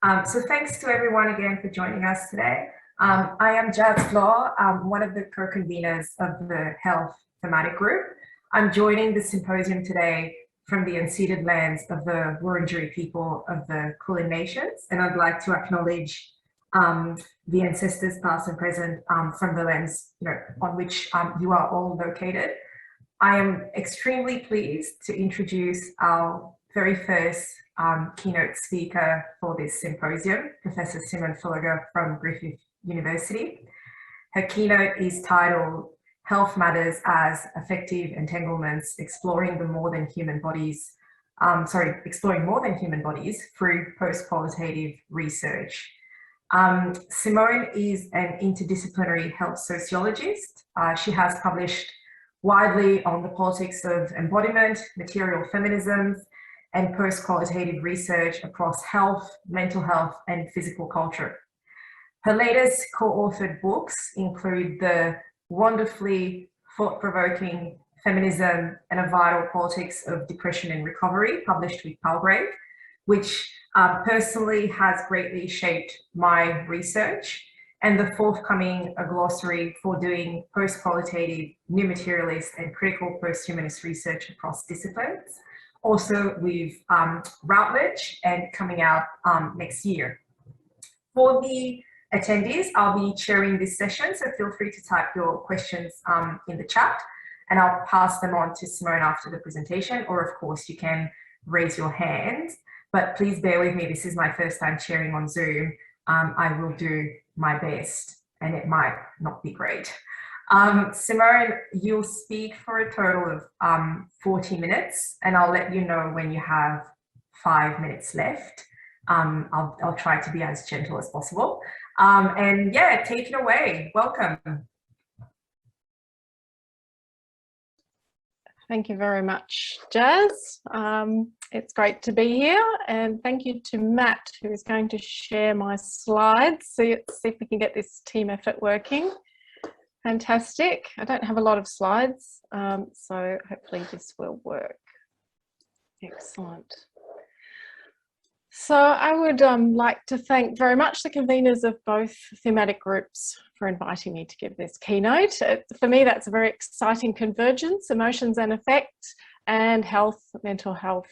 So thanks to everyone again for joining us today. I am Jazz Flaw, one of the co-conveners of the Health Thematic Group. I'm joining the symposium today from the unceded lands of the Wurundjeri people of the Kulin Nations, and I'd like to acknowledge the ancestors past and present from the lands on which you are all located. I am extremely pleased to introduce our very first keynote speaker for this symposium, Professor Simone Fullagar from Griffith University. Her keynote is titled Health Matters as Affective Entanglements, Exploring more than human bodies through postqualitative research. Simone is an interdisciplinary health sociologist. She has published widely on the politics of embodiment, material feminisms, and post-qualitative research across health, mental health, and physical culture. Her latest co-authored books include the wonderfully thought-provoking Feminism and a Vital Politics of Depression and Recovery, published with Palgrave, which personally has greatly shaped my research, and the forthcoming A Glossary for Doing Post-Qualitative, New Materialist, and Critical Posthumanist Research Across Disciplines, also with Routledge, and coming out next year. For the attendees, I'll be chairing this session, so feel free to type your questions in the chat, and I'll pass them on to Simone after the presentation, or of course you can raise your hand, but please bear with me, this is my first time chairing on Zoom. I will do my best, and it might not be great. Simone, you'll speak for a total of 40 minutes, and I'll let you know when you have 5 minutes left. I'll try to be as gentle as possible. And yeah, take it away. Welcome. Thank you very much, Jazz. It's great to be here, and thank you to Matt, who is going to share my slides. So let's see if we can get this team effort working. Fantastic. I don't have a lot of slides, so hopefully this will work. Excellent. So I would like to thank very much the conveners of both thematic groups for inviting me to give this keynote. For me, that's a very exciting convergence, emotions and affect, and health, mental health.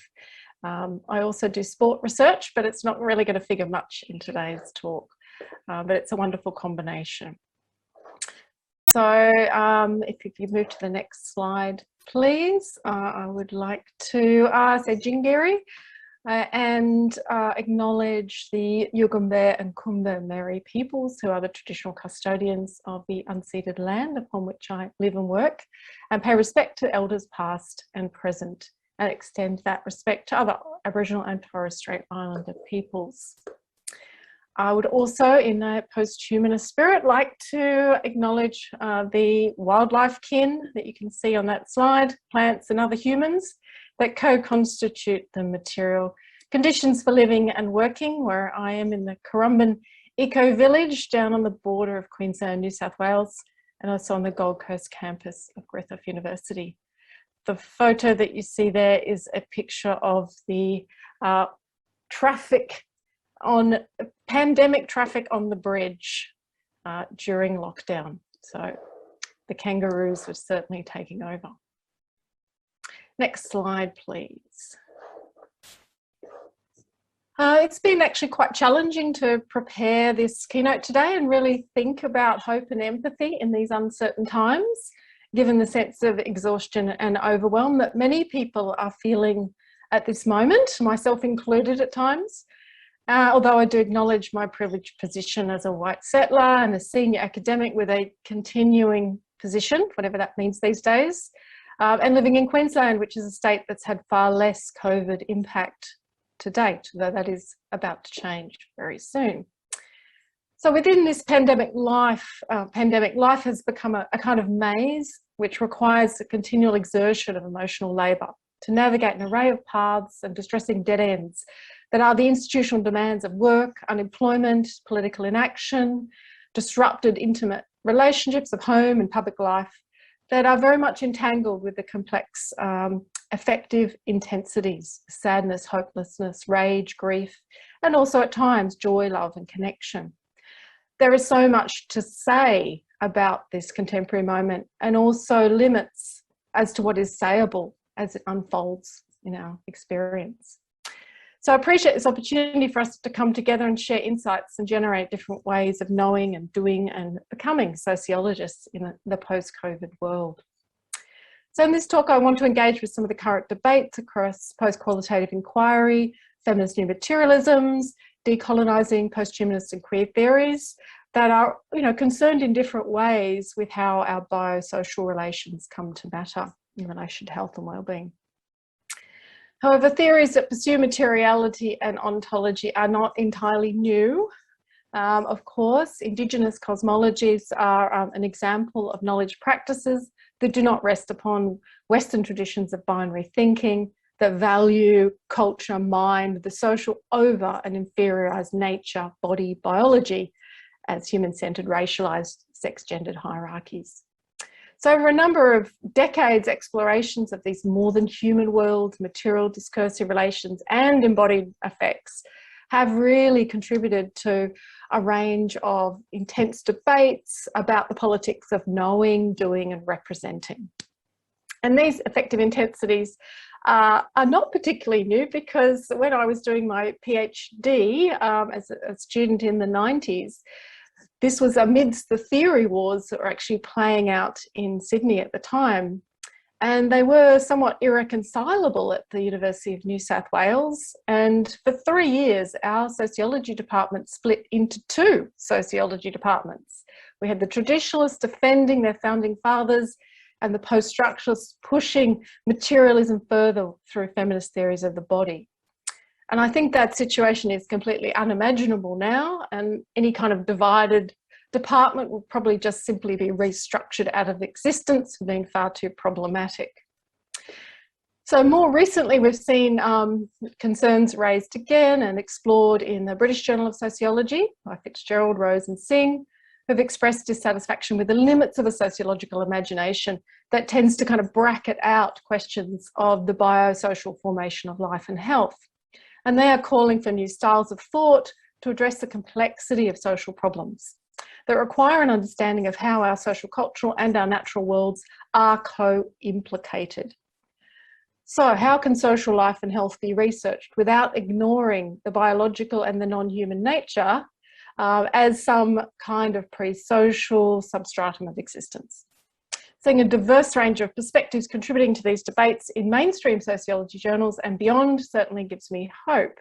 I also do sport research, but it's not really going to figure much in today's talk, but it's a wonderful combination. So if you move to the next slide, please, I would like to say Jingiri and acknowledge the Yugambeh and Kumba Meri peoples, who are the traditional custodians of the unceded land upon which I live and work, and pay respect to elders past and present, and extend that respect to other Aboriginal and Torres Strait Islander peoples. I would also, in a post-humanist spirit, like to acknowledge the wildlife kin that you can see on that slide, plants and other humans, that co-constitute the material conditions for living and working, where I am in the Currumbin eco-village down on the border of Queensland and New South Wales, and also on the Gold Coast campus of Griffith University. The photo that you see there is a picture of the pandemic traffic on the bridge during lockdown. So the kangaroos were certainly taking over. Next slide, please. It's been actually quite challenging to prepare this keynote today and really think about hope and empathy in these uncertain times, given the sense of exhaustion and overwhelm that many people are feeling at this moment, myself included at times. Although I do acknowledge my privileged position as a white settler and a senior academic with a continuing position, whatever that means these days, and living in Queensland, which is a state that's had far less COVID impact to date, though that is about to change very soon. So within this pandemic life has become a kind of maze which requires a continual exertion of emotional labour to navigate an array of paths and distressing dead ends that are the institutional demands of work, unemployment, political inaction, disrupted intimate relationships of home and public life, that are very much entangled with the complex affective intensities, sadness, hopelessness, rage, grief, and also at times joy, love, and connection. There is so much to say about this contemporary moment, and also limits as to what is sayable as it unfolds in our experience. So I appreciate this opportunity for us to come together and share insights and generate different ways of knowing and doing and becoming sociologists in the post-COVID world. So in this talk, I want to engage with some of the current debates across post-qualitative inquiry, feminist new materialisms, decolonising, posthumanist and queer theories that are, concerned in different ways with how our biosocial relations come to matter in relation to health and wellbeing. However, theories that pursue materiality and ontology are not entirely new. Of course, Indigenous cosmologies are an example of knowledge practices that do not rest upon Western traditions of binary thinking, that value culture, mind, the social over and inferiorised nature, body, biology as human-centred, racialised, sex-gendered hierarchies. So over a number of decades, explorations of these more than human worlds, material discursive relations and embodied effects have really contributed to a range of intense debates about the politics of knowing, doing and representing. And these affective intensities are not particularly new, because when I was doing my PhD as a student in the 90s, this was amidst the theory wars that were actually playing out in Sydney at the time. And they were somewhat irreconcilable at the University of New South Wales. And for 3 years, our sociology department split into 2 sociology departments. We had the traditionalists defending their founding fathers and the post-structuralists pushing materialism further through feminist theories of the body. And I think that situation is completely unimaginable now, and any kind of divided department will probably just simply be restructured out of existence for being far too problematic. So more recently, we've seen concerns raised again and explored in the British Journal of Sociology by Fitzgerald, Rose and Singh, who've expressed dissatisfaction with the limits of a sociological imagination that tends to kind of bracket out questions of the biosocial formation of life and health. And they are calling for new styles of thought to address the complexity of social problems that require an understanding of how our social, cultural and our natural worlds are co-implicated. So how can social life and health be researched without ignoring the biological and the non-human nature as some kind of pre-social substratum of existence? Seeing a diverse range of perspectives contributing to these debates in mainstream sociology journals and beyond certainly gives me hope.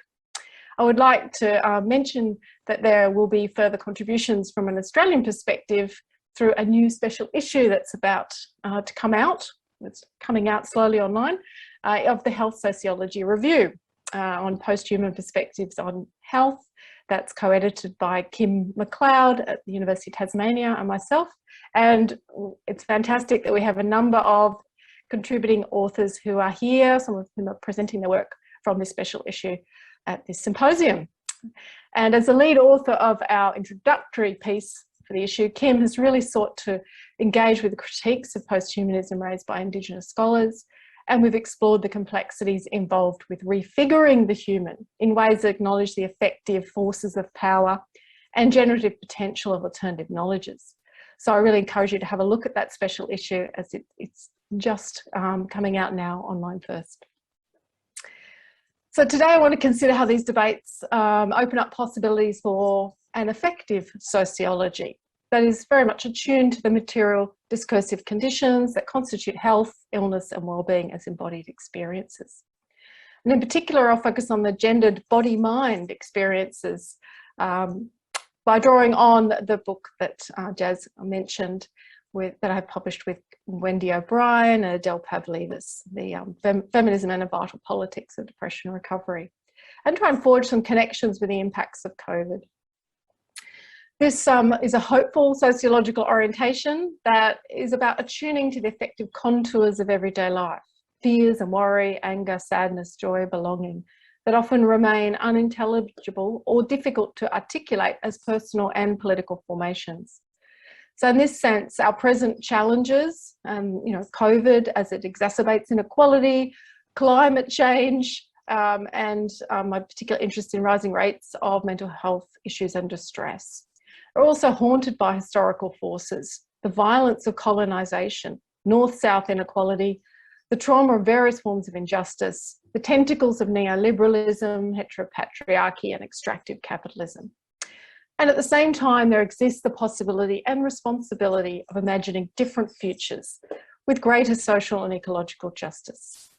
I would like to mention that there will be further contributions from an Australian perspective through a new special issue that's about to come out. It's coming out slowly online, of the Health Sociology Review on post-human perspectives on health. That's co-edited by Kim McLeod at the University of Tasmania and myself. And it's fantastic that we have a number of contributing authors who are here, some of whom are presenting their work from this special issue at this symposium. And as the lead author of our introductory piece for the issue, Kim has really sought to engage with the critiques of posthumanism raised by Indigenous scholars, and we've explored the complexities involved with refiguring the human in ways that acknowledge the effective forces of power and generative potential of alternative knowledges. So I really encourage you to have a look at that special issue, as it's just coming out now online first. So today I want to consider how these debates open up possibilities for an effective sociology that is very much attuned to the material discursive conditions that constitute health, illness and well-being as embodied experiences. And in particular, I'll focus on the gendered body-mind experiences by drawing on the book that Jazz mentioned that I published with Wendy O'Brien and Adele Pavlidis, the Feminism and a Vital Politics of Depression and Recovery, and try and forge some connections with the impacts of COVID. This is a hopeful sociological orientation that is about attuning to the effective contours of everyday life, fears and worry, anger, sadness, joy, belonging, that often remain unintelligible or difficult to articulate as personal and political formations. So in this sense, our present challenges, COVID as it exacerbates inequality, climate change, and my particular interest in rising rates of mental health issues and distress, are also haunted by historical forces, the violence of colonisation, north-south inequality, the trauma of various forms of injustice, the tentacles of neoliberalism, heteropatriarchy and extractive capitalism. And at the same time, there exists the possibility and responsibility of imagining different futures with greater social and ecological justice.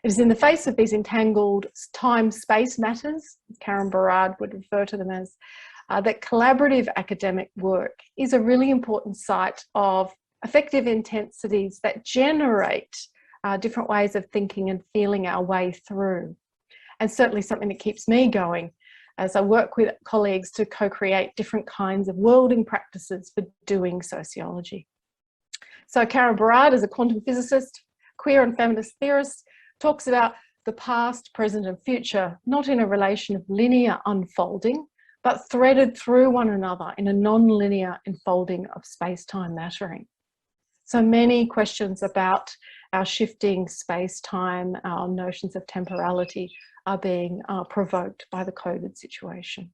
It is in the face of these entangled time-space matters, as Karen Barad would refer to them as, that collaborative academic work is a really important site of affective intensities that generate different ways of thinking and feeling our way through. And certainly something that keeps me going as I work with colleagues to co-create different kinds of worlding practices for doing sociology. So Karen Barad, as a quantum physicist, queer and feminist theorist, talks about the past, present and future, not in a relation of linear unfolding, but threaded through one another in a non-linear enfolding of space-time mattering. So many questions about our shifting space-time, our notions of temporality are being provoked by the COVID situation.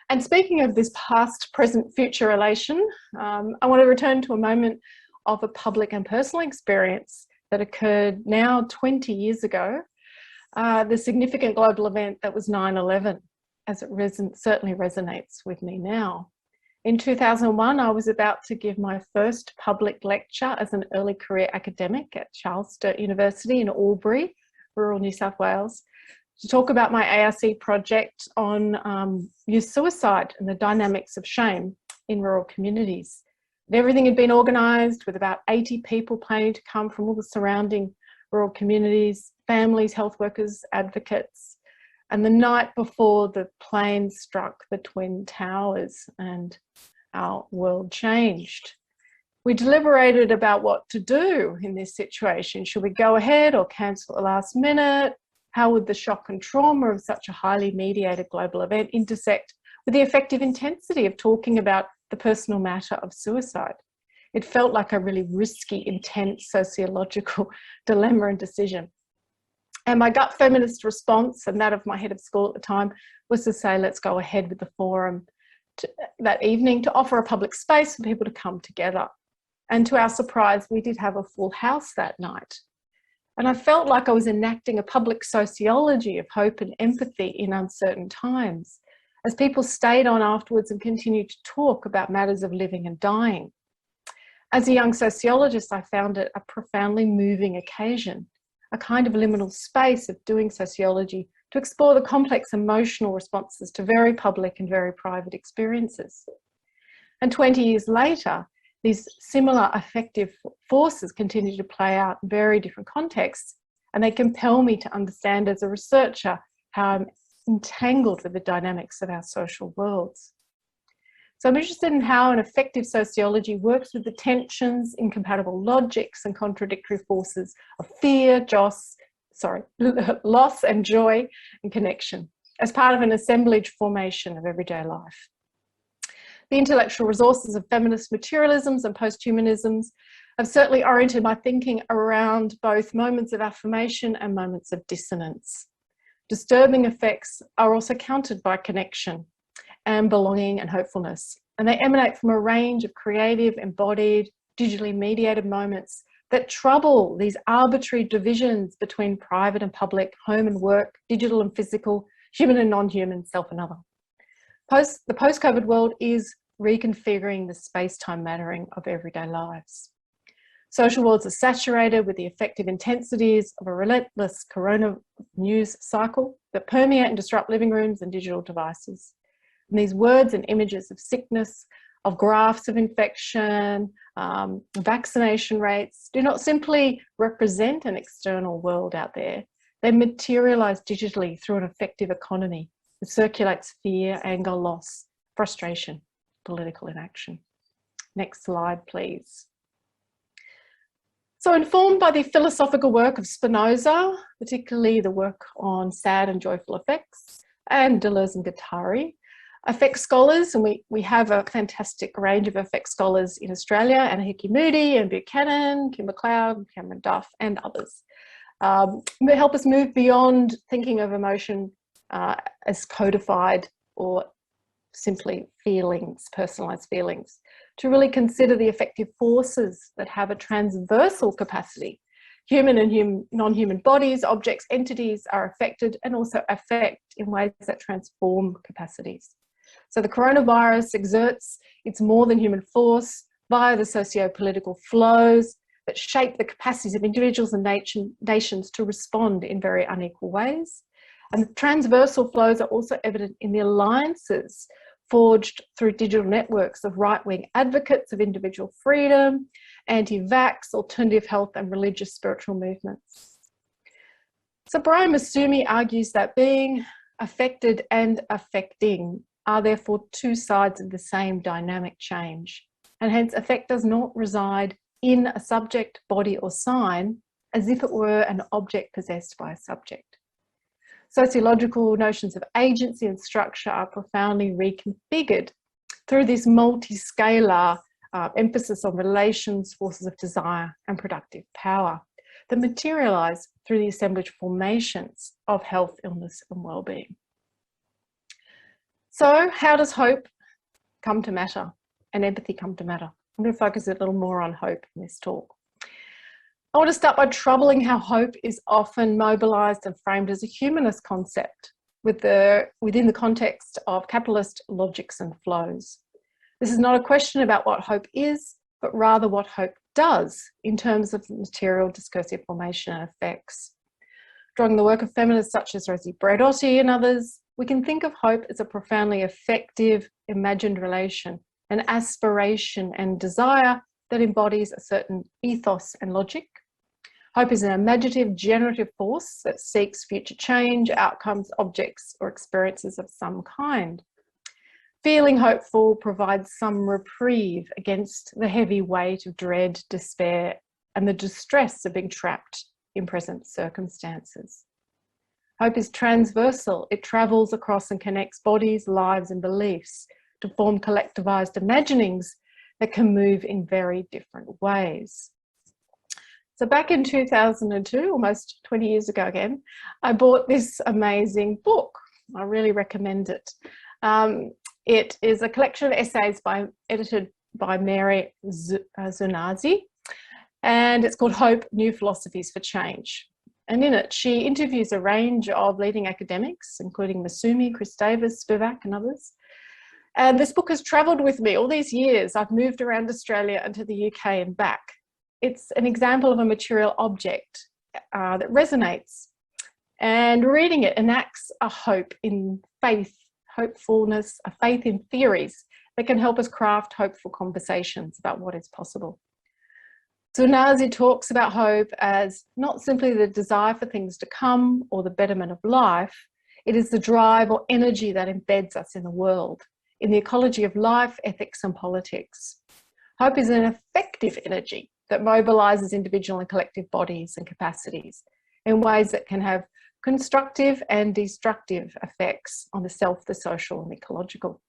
And speaking of this past, present, future relation, I want to return to a moment of a public and personal experience that occurred now 20 years ago, the significant global event that was 9/11, as it certainly resonates with me now. In 2001, I was about to give my first public lecture as an early career academic at Charles Sturt University in Albury, rural New South Wales, to talk about my ARC project on youth suicide and the dynamics of shame in rural communities. And everything had been organised with about 80 people planning to come from all the surrounding rural communities, families, health workers, advocates. And the night before, the plane struck the Twin Towers and our world changed. We deliberated about what to do in this situation. Should we go ahead or cancel at the last minute? How would the shock and trauma of such a highly mediated global event intersect with the effective intensity of talking about the personal matter of suicide? It felt like a really risky, intense sociological dilemma and decision. And my gut feminist response, and that of my head of school at the time, was to say, let's go ahead with the forum that evening to offer a public space for people to come together. And to our surprise, we did have a full house that night. And I felt like I was enacting a public sociology of hope and empathy in uncertain times, as people stayed on afterwards and continued to talk about matters of living and dying. As a young sociologist, I found it a profoundly moving occasion, a kind of liminal space of doing sociology to explore the complex emotional responses to very public and very private experiences. And 20 years later, these similar affective forces continue to play out in very different contexts, and they compel me to understand as a researcher how I'm entangled with the dynamics of our social worlds. So I'm interested in how an effective sociology works with the tensions, incompatible logics and contradictory forces of fear, loss and joy and connection as part of an assemblage formation of everyday life. The intellectual resources of feminist materialisms and posthumanisms have certainly oriented my thinking around both moments of affirmation and moments of dissonance. Disturbing effects are also countered by connection and belonging and hopefulness, and they emanate from a range of creative, embodied, digitally mediated moments that trouble these arbitrary divisions between private and public, home and work, digital and physical, human and non-human, self and other. The post-COVID world is reconfiguring the space-time mattering of everyday lives. Social worlds are saturated with the effective intensities of a relentless corona news cycle that permeate and disrupt living rooms and digital devices. And these words and images of sickness, of graphs of infection, vaccination rates, do not simply represent an external world out there. They materialise digitally through an effective economy that circulates fear, anger, loss, frustration, political inaction. Next slide, please. So informed by the philosophical work of Spinoza, particularly the work on sad and joyful effects, and Deleuze and Guattari, Affect scholars, and we have a fantastic range of affect scholars in Australia, Anna Hickey Moody and Buchanan, Kim McLeod, Cameron Duff, and others. They help us move beyond thinking of emotion as codified or simply feelings, personalised feelings, to really consider the affective forces that have a transversal capacity. Human and non-human bodies, objects, entities are affected and also affect in ways that transform capacities. So the coronavirus exerts its more than human force via the socio-political flows that shape the capacities of individuals and nations to respond in very unequal ways. And the transversal flows are also evident in the alliances forged through digital networks of right-wing advocates of individual freedom, anti-vax, alternative health and religious spiritual movements. So Brian Masumi argues that being affected and affecting are therefore two sides of the same dynamic change, and hence affect does not reside in a subject, body or sign as if it were an object possessed by a subject. Sociological notions of agency and structure are profoundly reconfigured through this multi-scalar emphasis on relations, forces of desire and productive power that materialise through the assemblage formations of health, illness and well-being. So how does hope come to matter and empathy come to matter? I'm going to focus a little more on hope in this talk. I want to start by troubling how hope is often mobilised and framed as a humanist concept within the context of capitalist logics and flows. This is not a question about what hope is, but rather what hope does in terms of material discursive formation and effects. Drawing the work of feminists such as Rosie Braidotti and others, we can think of hope as a profoundly effective, imagined relation, an aspiration and desire that embodies a certain ethos and logic. Hope is an imaginative, generative force that seeks future change, outcomes, objects, or experiences of some kind. Feeling hopeful provides some reprieve against the heavy weight of dread, despair, and the distress of being trapped in present circumstances. Hope is transversal. It travels across and connects bodies, lives, and beliefs to form collectivized imaginings that can move in very different ways. So back in 2002, almost 20 years ago again, I bought this amazing book. I really recommend it. It is a collection of essays edited by Mary Zunazi, and it's called Hope, New Philosophies for Change. And in it, she interviews a range of leading academics, including Masumi, Chris Davis, Spivak and others. And this book has travelled with me all these years. I've moved around Australia and to the UK and back. It's an example of a material object that resonates. And reading it enacts a hope in faith, hopefulness, a faith in theories that can help us craft hopeful conversations about what is possible. Zunazi talks about hope as not simply the desire for things to come or the betterment of life. It is the drive or energy that embeds us in the world, in the ecology of life, ethics and politics. Hope is an effective energy that mobilises individual and collective bodies and capacities in ways that can have constructive and destructive effects on the self, the social and the ecological.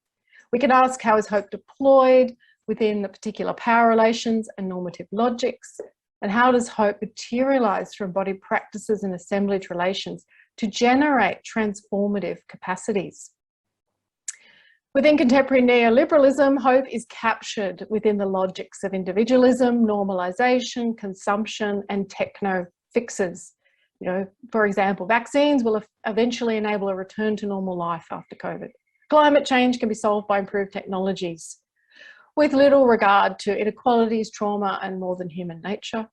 We can ask, how is hope deployed within the particular power relations and normative logics? And how does hope materialise through embodied practices and assemblage relations to generate transformative capacities? Within contemporary neoliberalism, hope is captured within the logics of individualism, normalisation, consumption and techno fixes. You know, for example, vaccines will eventually enable a return to normal life after COVID. Climate change can be solved by improved technologies, with little regard to inequalities, trauma and more than human nature.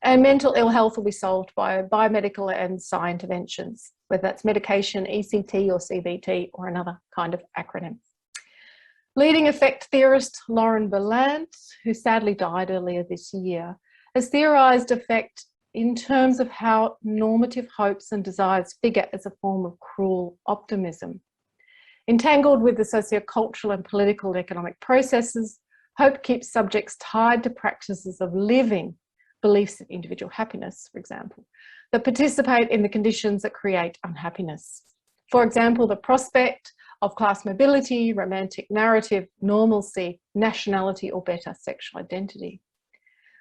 And mental ill health will be solved by biomedical and psi interventions, whether that's medication, ECT or CBT or another kind of acronym. Leading effect theorist Lauren Berlant, who sadly died earlier this year, has theorised effect in terms of how normative hopes and desires figure as a form of cruel optimism. Entangled with the socio-cultural and political and economic processes, hope keeps subjects tied to practices of living, beliefs in individual happiness, for example, that participate in the conditions that create unhappiness. For example, the prospect of class mobility, romantic narrative, normalcy, nationality, or better, sexual identity.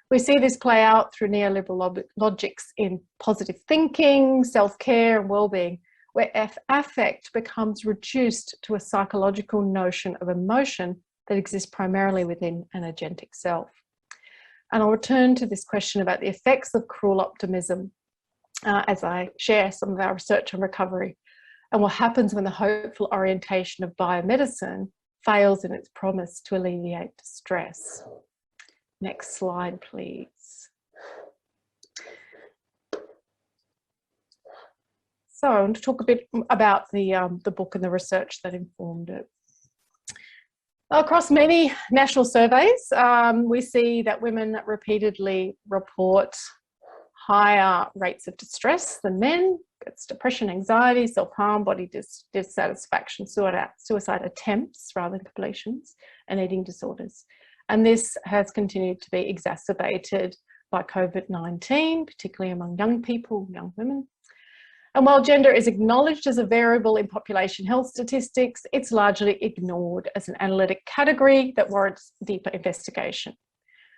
We see this play out through neoliberal logics in positive thinking, self-care and well-being, where affect becomes reduced to a psychological notion of emotion that exists primarily within an agentic self. And I'll return to this question about the effects of cruel optimism as I share some of our research on recovery and what happens when the hopeful orientation of biomedicine fails in its promise to alleviate distress. Next slide, please. So I want to talk a bit about the book and the research that informed it. Across many national surveys, we see that women repeatedly report higher rates of distress than men. It's depression, anxiety, self-harm, body dissatisfaction, suicide attempts rather than completions, and eating disorders. And this has continued to be exacerbated by COVID-19, particularly among young people, young women. And while gender is acknowledged as a variable in population health statistics, it's largely ignored as an analytic category that warrants deeper investigation.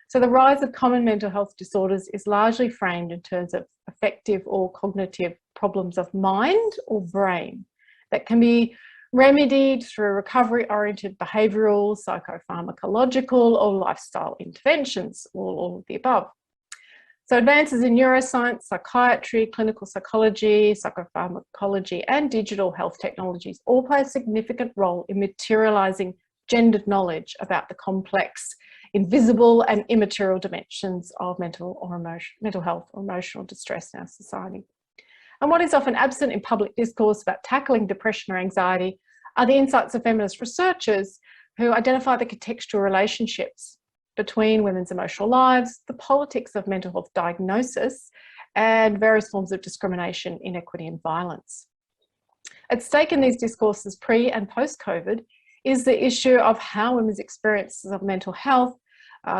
So the rise of common mental health disorders is largely framed in terms of affective or cognitive problems of mind or brain that can be remedied through recovery-oriented behavioural, psychopharmacological or lifestyle interventions, or all of the above. So advances in neuroscience, psychiatry, clinical psychology, psychopharmacology and digital health technologies all play a significant role in materialising gendered knowledge about the complex, invisible and immaterial dimensions of mental health or emotional distress in our society. And what is often absent in public discourse about tackling depression or anxiety are the insights of feminist researchers who identify the contextual relationships between women's emotional lives, the politics of mental health diagnosis, and various forms of discrimination, inequity, and violence. At stake in these discourses pre and post-COVID is the issue of how women's experiences of mental health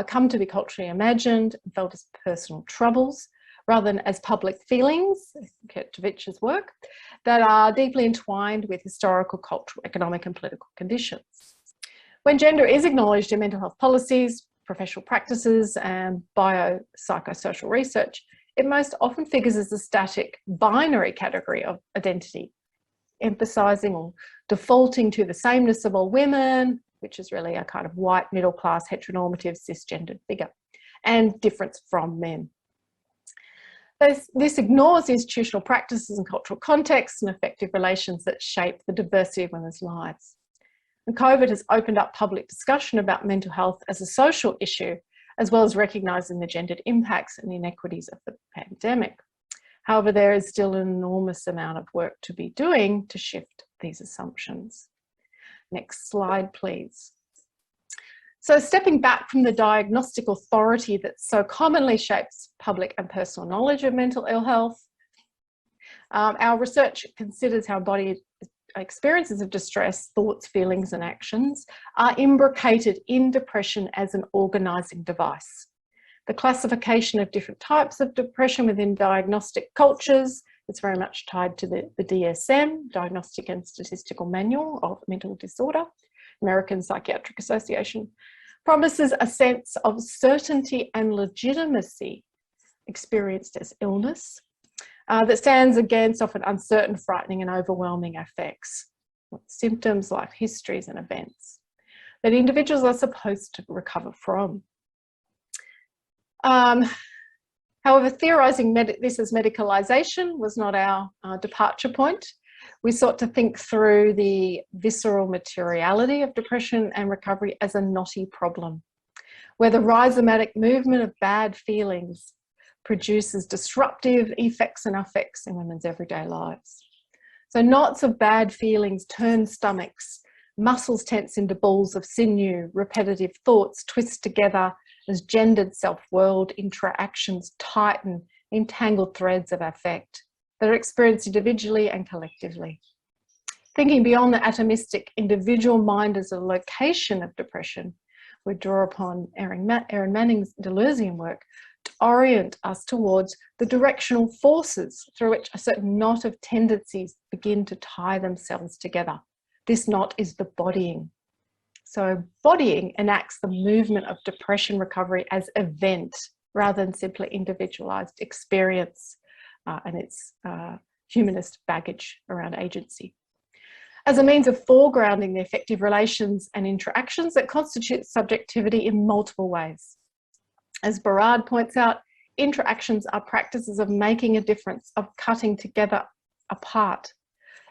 come to be culturally imagined and felt as personal troubles, rather than as public feelings, Kertovich's work, that are deeply entwined with historical, cultural, economic, and political conditions. When gender is acknowledged in mental health policies, professional practices and biopsychosocial research, it most often figures as a static binary category of identity, emphasising or defaulting to the sameness of all women, which is really a kind of white, middle-class, heteronormative, cisgendered figure, and difference from men. This ignores institutional practices and cultural contexts and effective relations that shape the diversity of women's lives. And COVID has opened up public discussion about mental health as a social issue, as well as recognising the gendered impacts and inequities of the pandemic. However, there is still an enormous amount of work to be doing to shift these assumptions. Next slide, please. So stepping back from the diagnostic authority that so commonly shapes public and personal knowledge of mental ill health, our research considers how body experiences of distress, thoughts, feelings and actions are imbricated in depression as an organising device. The classification of different types of depression within diagnostic cultures is very much tied to the DSM, Diagnostic and Statistical Manual of Mental Disorder, American Psychiatric Association, promises a sense of certainty and legitimacy experienced as illness, that stands against often uncertain, frightening and overwhelming affects, symptoms, life histories and events that individuals are supposed to recover from. However, theorising this as medicalisation was not our departure point. We sought to think through the visceral materiality of depression and recovery as a knotty problem, where the rhizomatic movement of bad feelings produces disruptive effects and affects in women's everyday lives. So knots of bad feelings turn stomachs, muscles tense into balls of sinew, repetitive thoughts twist together as gendered self-world interactions tighten entangled threads of affect that are experienced individually and collectively. Thinking beyond the atomistic individual mind as a location of depression, we draw upon Erin Manning's Deleuzian work to orient us towards the directional forces through which a certain knot of tendencies begin to tie themselves together This knot is the bodying. So bodying enacts the movement of depression recovery as event rather than simply individualized experience and its humanist baggage around agency. As a means of foregrounding the affective relations and interactions that constitute subjectivity in multiple ways. As Barad points out, interactions are practices of making a difference, of cutting together apart,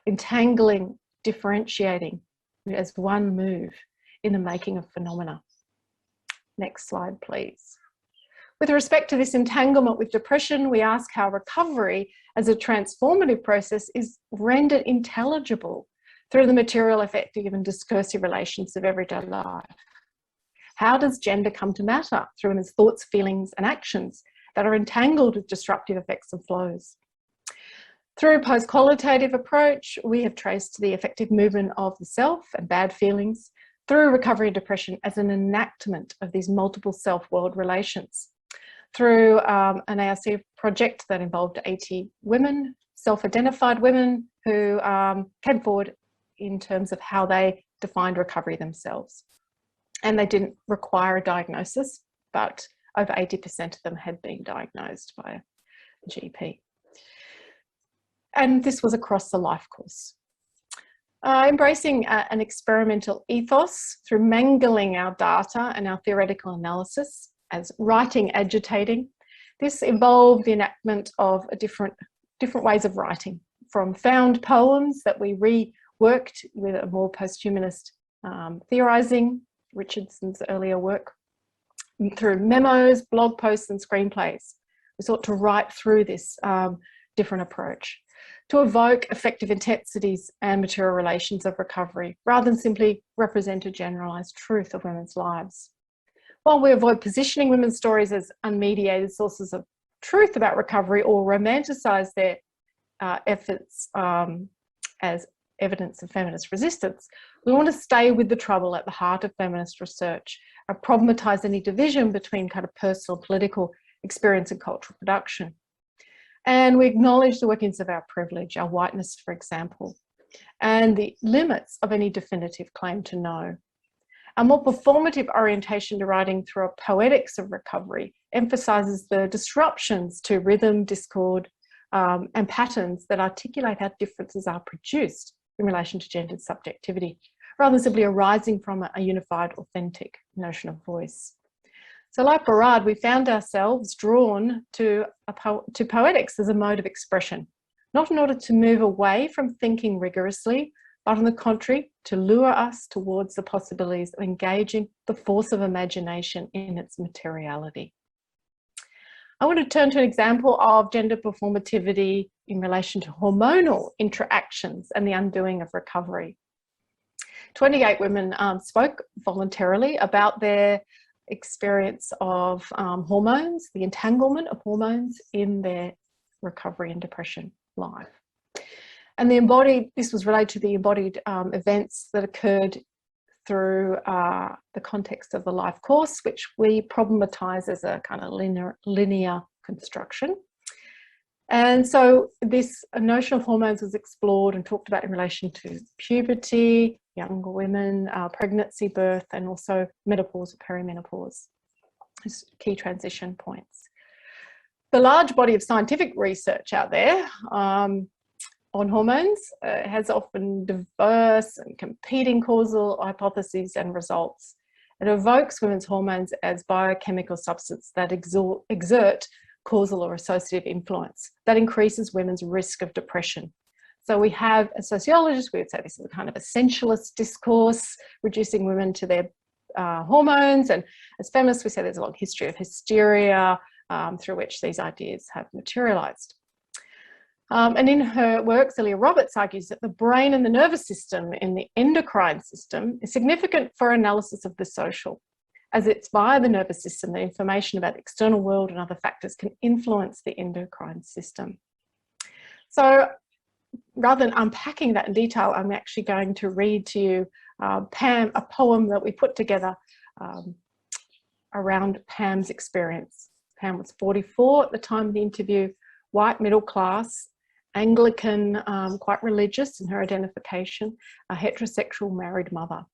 entangling, differentiating as one move in the making of phenomena. Next slide, please. With respect to this entanglement with depression, we ask how recovery as a transformative process is rendered intelligible through the material, affective and discursive relations of everyday life. How does gender come to matter through women's thoughts, feelings and actions that are entangled with disruptive effects and flows? Through a postqualitative approach, we have traced the affective movement of the self and bad feelings through recovery and depression as an enactment of these multiple self-world relations. Through an ARC project that involved 80 women, self-identified women who came forward in terms of how they defined recovery themselves. And they didn't require a diagnosis, but over 80% of them had been diagnosed by a GP. And this was across the life course. Embracing an experimental ethos through mangling our data and our theoretical analysis as writing agitating. This involved the enactment of different ways of writing, from found poems that we reworked with a more posthumanist theorising, Richardson's earlier work, through memos, blog posts and screenplays. We sought to write through this different approach to evoke affective intensities and material relations of recovery, rather than simply represent a generalised truth of women's lives. While we avoid positioning women's stories as unmediated sources of truth about recovery or romanticise their efforts as evidence of feminist resistance, we want to stay with the trouble at the heart of feminist research, problematise any division between kind of personal, political experience and cultural production. And we acknowledge the workings of our privilege, our whiteness, for example, and the limits of any definitive claim to know. A more performative orientation to writing through a poetics of recovery emphasises the disruptions to rhythm, discord, and patterns that articulate how differences are produced in relation to gendered subjectivity, rather than simply arising from a unified, authentic notion of voice. So like Barad, we found ourselves drawn to poetics as a mode of expression, not in order to move away from thinking rigorously, but on the contrary, to lure us towards the possibilities of engaging the force of imagination in its materiality. I want to turn to an example of gender performativity in relation to hormonal interactions and the undoing of recovery. 28 women spoke voluntarily about their experience of hormones, the entanglement of hormones in their recovery and depression life. And this was related to the embodied events that occurred through the context of the life course, which we problematise as a kind of linear construction. And so this notion of hormones was explored and talked about in relation to puberty, younger women, pregnancy, birth, and also menopause or perimenopause as key transition points. The large body of scientific research out there on hormones has often diverse and competing causal hypotheses and results. It evokes women's hormones as biochemical substances that exert causal or associative influence that increases women's risk of depression. So we have, as sociologists, we would say this is a kind of essentialist discourse, reducing women to their hormones. And as feminists, we say there's a long history of hysteria through which these ideas have materialised. And in her work, Celia Roberts argues that the brain and the nervous system in the endocrine system is significant for analysis of the social, as it's via the nervous system that information about the external world and other factors can influence the endocrine system. So rather than unpacking that in detail, I'm actually going to read to you Pam, a poem that we put together around Pam's experience. Pam was 44 at the time of the interview, white, middle class, Anglican, quite religious in her identification, a heterosexual married mother.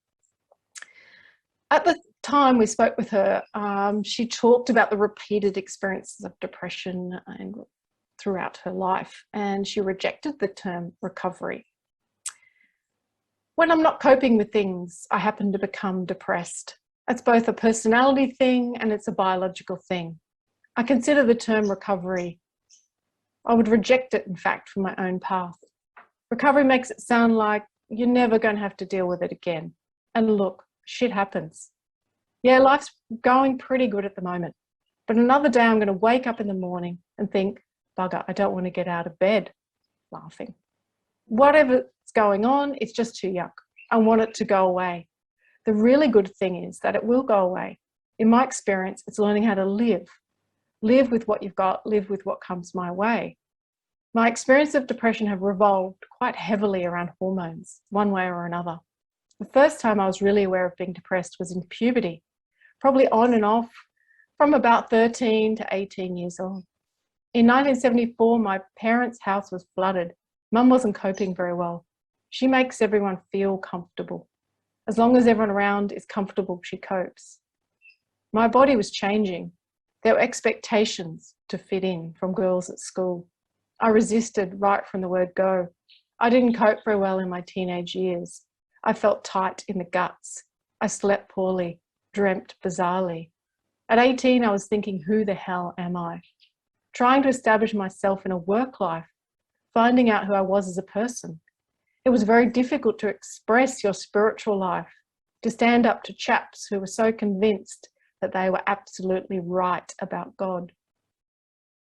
At the time we spoke with her, she talked about the repeated experiences of depression and throughout her life, and she rejected the term recovery. When I'm not coping with things, I happen to become depressed. It's both a personality thing and it's a biological thing. I consider the term recovery. I would reject it, in fact, from my own path. Recovery makes it sound like you're never going to have to deal with it again. And look, shit happens. Yeah, life's going pretty good at the moment, but another day I'm going to wake up in the morning and think, bugger, I don't want to get out of bed, laughing. Whatever's going on, it's just too yuck. I want it to go away. The really good thing is that it will go away. In my experience, it's learning how to live. Live with what you've got, live with what comes my way. My experience of depression have revolved quite heavily around hormones, one way or another. The first time I was really aware of being depressed was in puberty, probably on and off from about 13 to 18 years old. In 1974, my parents' house was flooded. Mum wasn't coping very well. She makes everyone feel comfortable. As long as everyone around is comfortable, she copes. My body was changing. There were expectations to fit in from girls at school. I resisted right from the word go. I didn't cope very well in my teenage years. I felt tight in the guts. I slept poorly, dreamt bizarrely. At 18, I was thinking, who the hell am I? Trying to establish myself in a work life, finding out who I was as a person. It was very difficult to express your spiritual life, to stand up to chaps who were so convinced that they were absolutely right about God.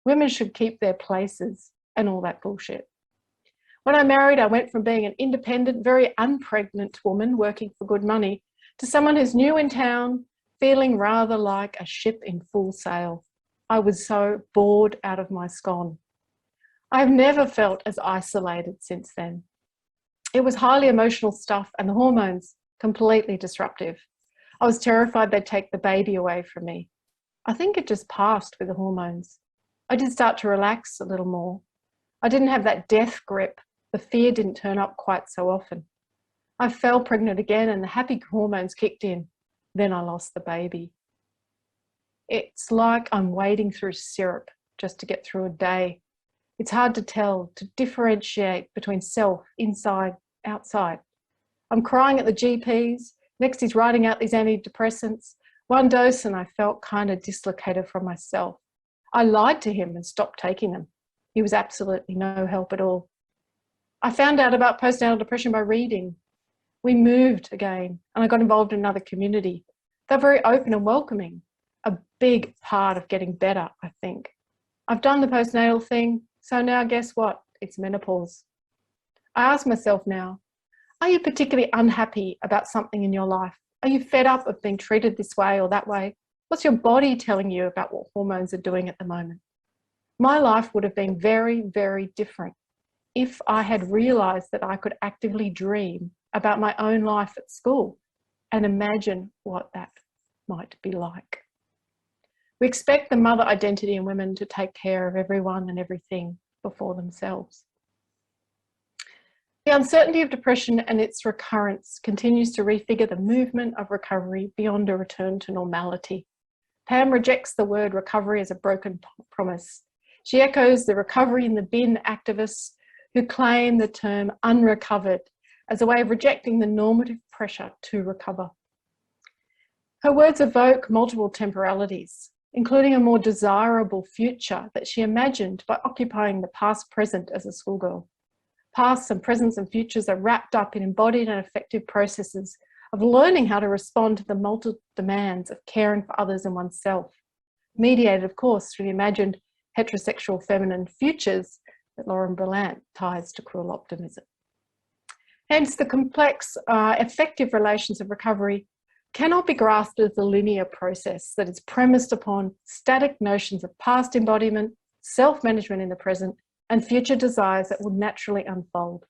Women should keep their places and all that bullshit. When I married, I went from being an independent, very unpregnant woman working for good money to someone who's new in town, feeling rather like a ship in full sail. I was so bored out of my scone. I've never felt as isolated since then. It was highly emotional stuff and the hormones completely disruptive. I was terrified they'd take the baby away from me. I think it just passed with the hormones. I did start to relax a little more. I didn't have that death grip. The fear didn't turn up quite so often. I fell pregnant again and the happy hormones kicked in. Then I lost the baby. It's like I'm wading through syrup just to get through a day. It's hard to tell, to differentiate between self, inside, outside. I'm crying at the GPs. Next he's writing out these antidepressants. One dose and I felt kind of dislocated from myself. I lied to him and stopped taking them. He was absolutely no help at all. I found out about postnatal depression by reading. We moved again and I got involved in another community. They're very open and welcoming. A big part of getting better, I think. I've done the postnatal thing, so now guess what? It's menopause. I ask myself now, are you particularly unhappy about something in your life? Are you fed up of being treated this way or that way? What's your body telling you about what hormones are doing at the moment? My life would have been very, very different if I had realised that I could actively dream about my own life at school and imagine what that might be like. We expect the mother identity in women to take care of everyone and everything before themselves. The uncertainty of depression and its recurrence continues to refigure the movement of recovery beyond a return to normality. Pam rejects the word recovery as a broken promise. She echoes the recovery in the bin activists who claim the term unrecovered as a way of rejecting the normative pressure to recover. Her words evoke multiple temporalities, including a more desirable future that she imagined by occupying the past present as a schoolgirl. Pasts and presents and futures are wrapped up in embodied and affective processes of learning how to respond to the multiple demands of caring for others and oneself, mediated, of course, through the imagined heterosexual feminine futures that Lauren Berlant ties to cruel optimism. Hence, the complex, effective relations of recovery cannot be grasped as a linear process that is premised upon static notions of past embodiment, self-management in the present, and future desires that will naturally unfold.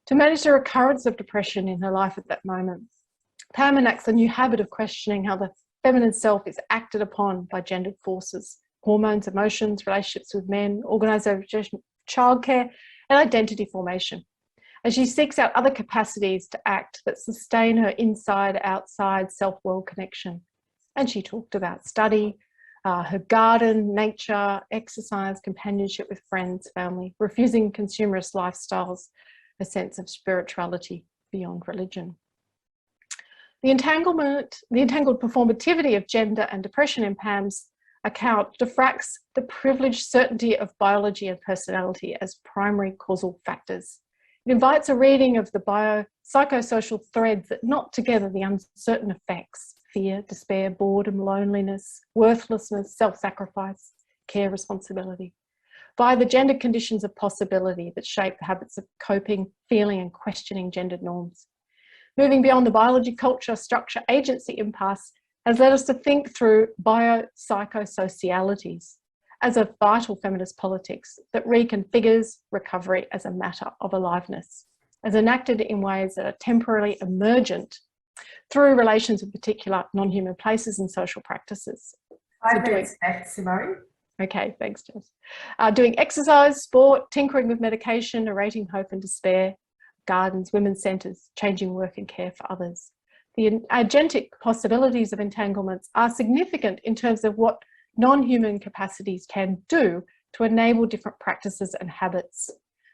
To manage the recurrence of depression in her life at that moment, Pam enacts a new habit of questioning how the feminine self is acted upon by gendered forces, hormones, emotions, relationships with men, childcare, and identity formation. As she seeks out other capacities to act that sustain her inside-outside self-world connection. And she talked about study, her garden, nature, exercise, companionship with friends, family, refusing consumerist lifestyles, a sense of spirituality beyond religion. The entangled performativity of gender and depression in Pam's account diffracts the privileged certainty of biology and personality as primary causal factors. It invites a reading of the biopsychosocial threads that knot together the uncertain effects: fear, despair, boredom, loneliness, worthlessness, self-sacrifice, care, responsibility, via the gendered conditions of possibility that shape the habits of coping, feeling, and questioning gendered norms. Moving beyond the biology, culture, structure, agency impasse has led us to think through biopsychosocialities as a vital feminist politics that reconfigures recovery as a matter of aliveness, as enacted in ways that are temporarily emergent through relations with particular non-human places and social practices. 5 minutes left, Simone. Okay, thanks, Jess. Doing exercise, sport, tinkering with medication, narrating hope and despair, gardens, women's centres, changing work and care for others. The agentic possibilities of entanglements are significant in terms of what non-human capacities can do to enable different practices and habits.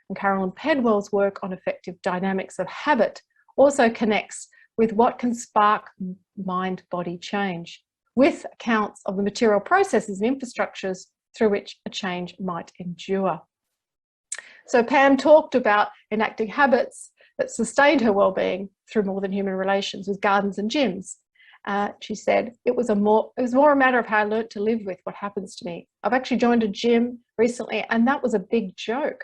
And Carolyn Pedwell's work on affective dynamics of habit also connects with what can spark mind-body change, with accounts of the material processes and infrastructures through which a change might endure. So Pam talked about enacting habits that sustained her well-being through more than human relations with gardens and gyms. She said, it was more a matter of how I learnt to live with what happens to me. I've actually joined a gym recently, and that was a big joke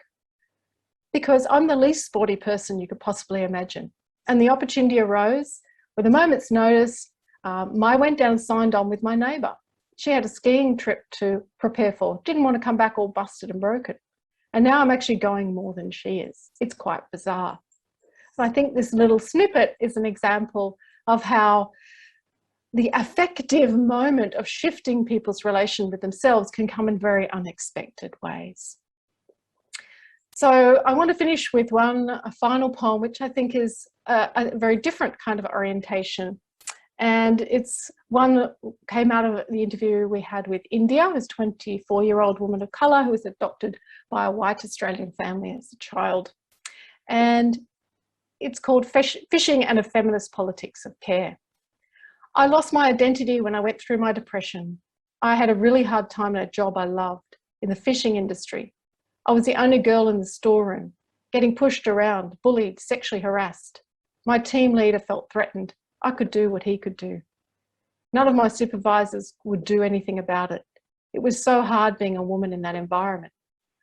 because I'm the least sporty person you could possibly imagine. And the opportunity arose with a moment's notice. I went down and signed on with my neighbour. She had a skiing trip to prepare for, didn't want to come back all busted and broken. And now I'm actually going more than she is. It's quite bizarre. So I think this little snippet is an example of how the affective moment of shifting people's relation with themselves can come in very unexpected ways. So I want to finish with a final poem, which I think is a very different kind of orientation. And it's one that came out of the interview we had with India, who's a 24-year-old woman of colour who was adopted by a white Australian family as a child. And it's called Fishing and a Feminist Politics of Care. I lost my identity when I went through my depression. I had a really hard time in a job I loved in the fishing industry. I was the only girl in the storeroom, getting pushed around, bullied, sexually harassed. My team leader felt threatened. I could do what he could do. None of my supervisors would do anything about it. It was so hard being a woman in that environment.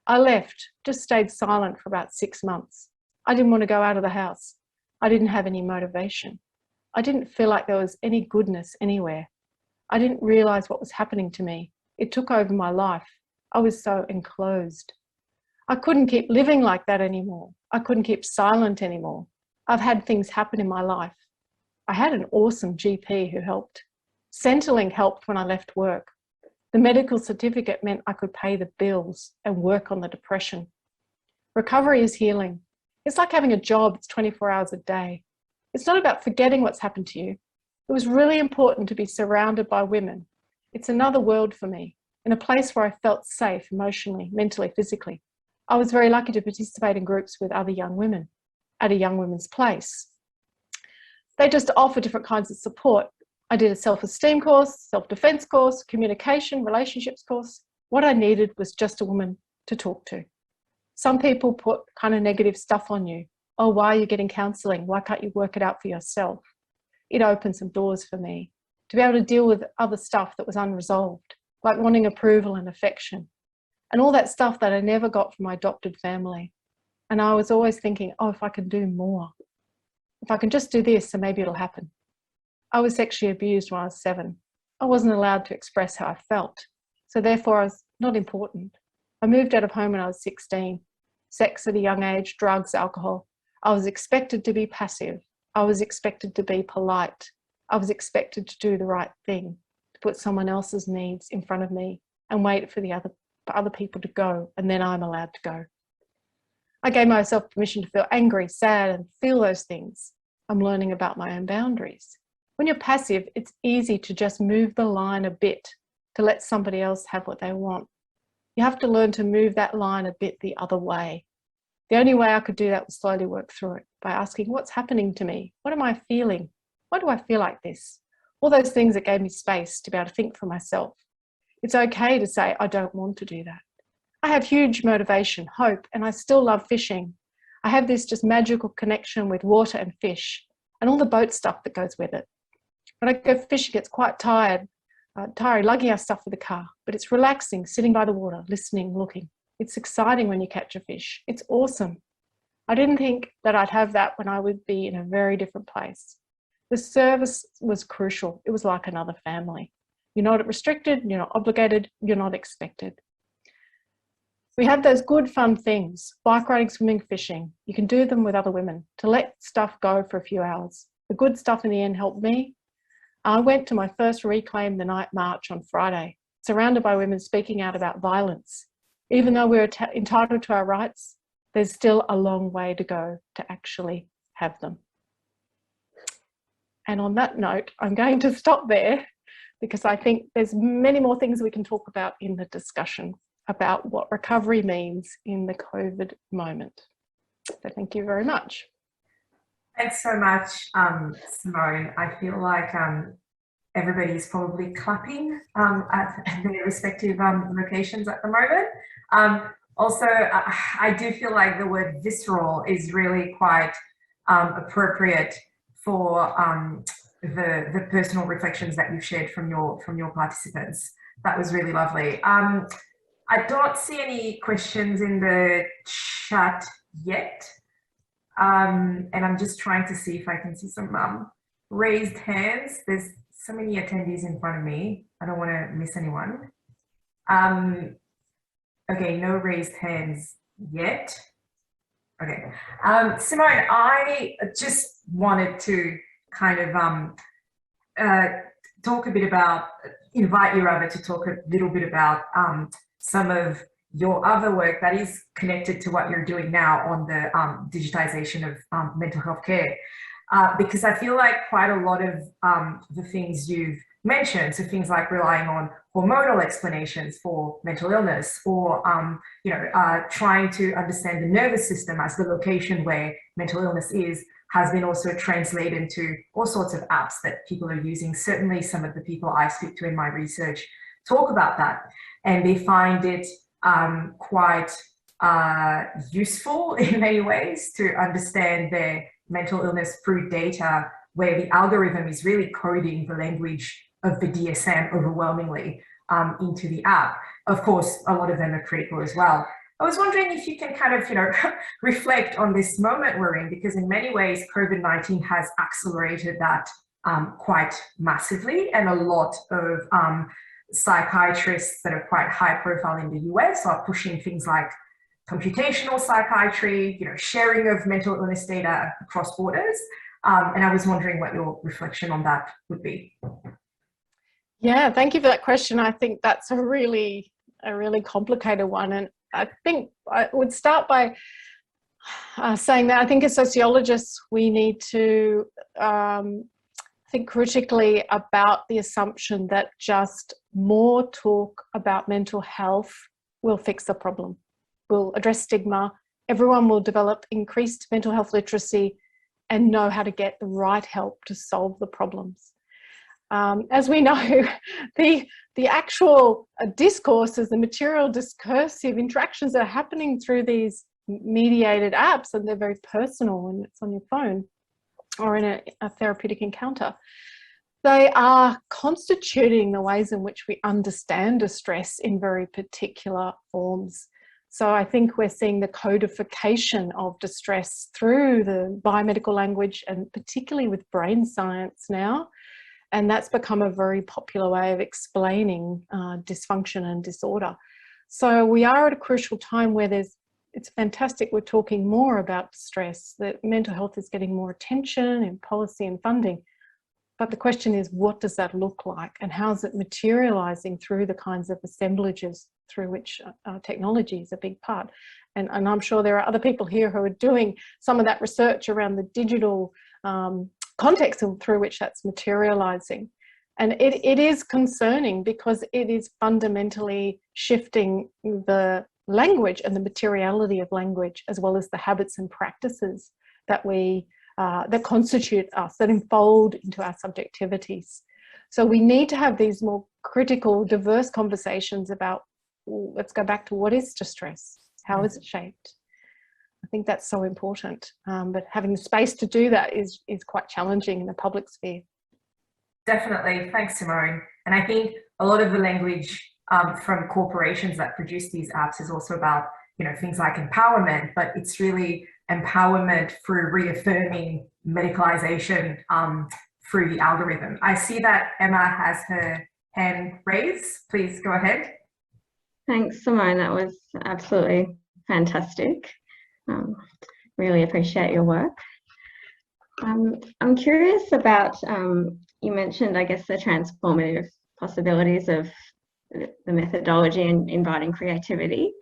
I left, just stayed silent for about 6 months. I didn't want to go out of the house. I didn't have any motivation. I didn't feel like there was any goodness anywhere. I didn't realise what was happening to me. It took over my life. I was so enclosed. I couldn't keep living like that anymore. I couldn't keep silent anymore. I've had things happen in my life. I had an awesome GP who helped. Centrelink helped when I left work. The medical certificate meant I could pay the bills and work on the depression. Recovery is healing. It's like having a job, it's 24 hours a day. It's not about forgetting what's happened to you. It was really important to be surrounded by women. It's another world for me, in a place where I felt safe emotionally, mentally, physically. I was very lucky to participate in groups with other young women at a young women's place. They just offer different kinds of support. I did a self-esteem course, self-defense course, communication, relationships course. What I needed was just a woman to talk to. Some people put kind of negative stuff on you. Oh, why are you getting counselling? Why can't you work it out for yourself? It opened some doors for me to be able to deal with other stuff that was unresolved, like wanting approval and affection, and all that stuff that I never got from my adopted family. And I was always thinking, oh, if I can do more, if I can just do this, then maybe it'll happen. I was sexually abused when I was 7. I wasn't allowed to express how I felt. So therefore I was not important. I moved out of home when I was 16. Sex at a young age, drugs, alcohol. I was expected to be passive. I was expected to be polite. I was expected to do the right thing, to put someone else's needs in front of me and wait for other people to go, and then I'm allowed to go. I gave myself permission to feel angry, sad, and feel those things. I'm learning about my own boundaries. When you're passive, it's easy to just move the line a bit to let somebody else have what they want. You have to learn to move that line a bit the other way. The only way I could do that was slowly work through it by asking, what's happening to me? What am I feeling? Why do I feel like this? All those things that gave me space to be able to think for myself. It's okay to say, I don't want to do that. I have huge motivation, hope, and I still love fishing. I have this just magical connection with water and fish and all the boat stuff that goes with it. When I go fishing, it's quite tiring lugging our stuff with the car, but it's relaxing, sitting by the water, listening, looking. It's exciting when you catch a fish. It's awesome. I didn't think that I'd have that when I would be in a very different place. The service was crucial. It was like another family. You're not restricted, you're not obligated, you're not expected. We have those good fun things, bike riding, swimming, fishing. You can do them with other women to let stuff go for a few hours. The good stuff in the end helped me. I went to my first Reclaim the Night march on Friday, surrounded by women speaking out about violence. Even though we're entitled to our rights, there's still a long way to go to actually have them. And on that note, I'm going to stop there because I think there's many more things we can talk about in the discussion about what recovery means in the COVID moment. So thank you very much. Thanks so much, Simone. I feel like everybody's probably clapping at their respective locations at the moment. Also, I do feel like the word visceral is really quite appropriate for the personal reflections that you've shared from your participants. That was really lovely. I don't see any questions in the chat yet. And I'm just trying to see if I can see some raised hands. There's so many attendees in front of me. I don't want to miss anyone. Okay, no raised hands yet. Okay. Simone, I just wanted to kind of talk a bit about, invite you rather to talk a little bit about some of your other work that is connected to what you're doing now on the digitization of mental health care. Because I feel like quite a lot of the things you've mentioned, so things like relying on hormonal explanations for mental illness, or trying to understand the nervous system as the location where mental illness is, has been also translated into all sorts of apps that people are using. Certainly some of the people I speak to in my research talk about that, and they find it quite useful in many ways to understand their mental illness through data where the algorithm is really coding the language of the DSM overwhelmingly into the app. Of course, a lot of them are critical as well. I was wondering if you can kind of, reflect on this moment we're in, because in many ways, COVID-19 has accelerated that quite massively, and a lot of psychiatrists that are quite high profile in the US are pushing things like computational psychiatry, sharing of mental illness data across borders. And I was wondering what your reflection on that would be. Yeah, thank you for that question. I think that's a really complicated one. And I think I would start by saying that I think as sociologists, we need to think critically about the assumption that just more talk about mental health will fix the problem, will address stigma, everyone will develop increased mental health literacy and know how to get the right help to solve the problems. As we know, the actual discourses, the material discursive interactions that are happening through these mediated apps, and they're very personal when it's on your phone or in a therapeutic encounter, they are constituting the ways in which we understand distress in very particular forms. So I think we're seeing the codification of distress through the biomedical language, and particularly with brain science now. And that's become a very popular way of explaining dysfunction and disorder. So we are at a crucial time where it's fantastic we're talking more about stress, that mental health is getting more attention in policy and funding. But the question is, what does that look like? And how is it materializing through the kinds of assemblages through which technology is a big part. And I'm sure there are other people here who are doing some of that research around the digital context through which that's materializing. And it is concerning because it is fundamentally shifting the language and the materiality of language, as well as the habits and practices that that constitute us, that enfold into our subjectivities. So we need to have these more critical, diverse conversations about, let's go back to what is distress? How is it shaped? I think that's so important. But having the space to do that is quite challenging in the public sphere. Definitely. Thanks, Simone. And I think a lot of the language from corporations that produce these apps is also about, things like empowerment, but it's really empowerment through reaffirming medicalization through the algorithm. I see that Emma has her hand raised. Please go ahead. Thanks, Simone. That was absolutely fantastic. Really appreciate your work. I'm curious about, you mentioned, I guess, the transformative possibilities of the methodology in inviting creativity.